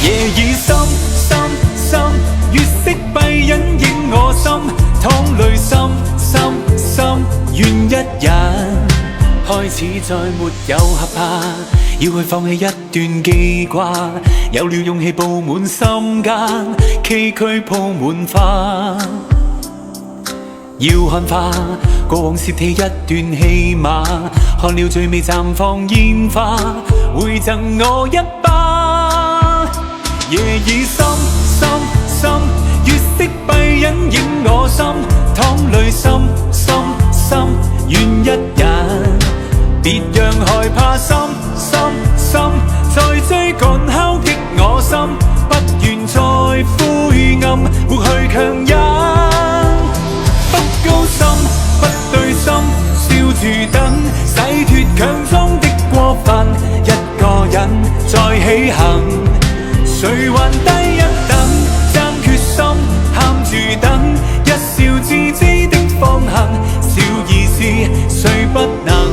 夜已深深深，月色閉隱映我心，淌淚深深深，願一人開始再沒有合拍，要去放棄一段記掛，有了勇氣佈滿心間，崎嶇鋪滿花。要看花，過往攝起一段戲碼，看了最美綻放煙花，會贈我一巴。夜已深深深，月色閉隱映我心，淌淚深深深，願一人。別讓害怕深深深，再追趕敲擊我心，不願再灰暗，活去強忍。不高深，不對心，笑住等，洗脫強裝的過分，一個人再起行，誰還低一等？爭決心，喊住等，一笑置之的放行，小意思，誰不能？